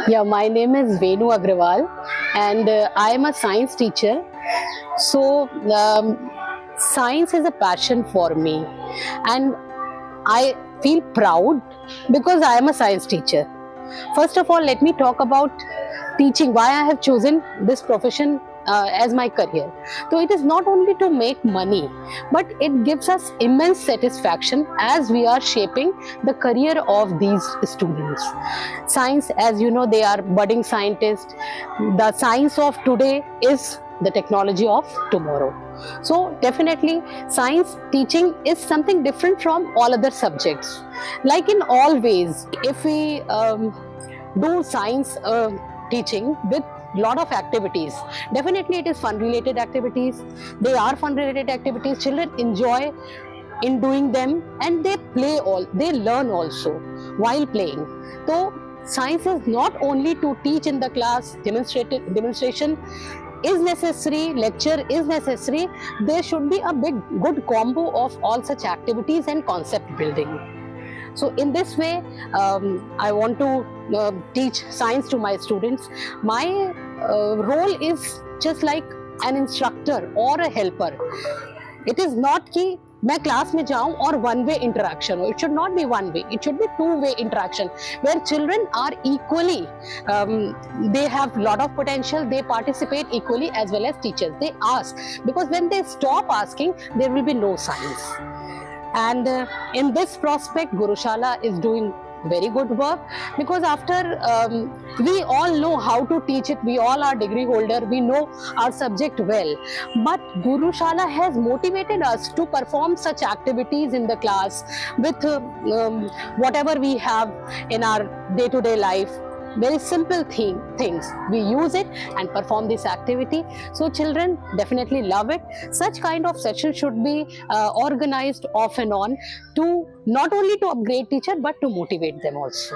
Yeah, my name is Venu Agarwal and I am a science teacher. So, science is a passion for me and I feel proud because I am a science teacher. First of all, let me talk about teaching, why I have chosen this profession as my career. So it is not only to make money, but it gives us immense satisfaction as we are shaping the career of these students. Science, as you know, they are budding scientists. The science of today is the technology of tomorrow. So definitely science teaching is something different from all other subjects. Like in all ways, if we do science teaching with lot of activities, definitely it is fun related activities. They are fun related activities, children enjoy in doing them and they learn also while playing. So science is not only to teach in the class, demonstration is necessary, lecture is necessary. There should be a good combo of all such activities and concept building. So in this way, I want to teach science to my students. My role is just like an instructor or a helper. It is not कि मैं class में जाऊं और one way interaction हो. It should not be one way. It should be two-way interaction where children are equally, they have lot of potential. They participate equally as well as teachers. They ask, because when they stop asking, there will be no science. And in this prospect, Gurushala is doing very good work, because after we all know how to teach it, we all are degree holder, we know our subject well, but Gurushala has motivated us to perform such activities in the class with whatever we have in our day-to-day life. Very simple things we use it and perform this activity. So children definitely love it. Such kind of session should be organized off and on, to not only to upgrade teacher but to motivate them also.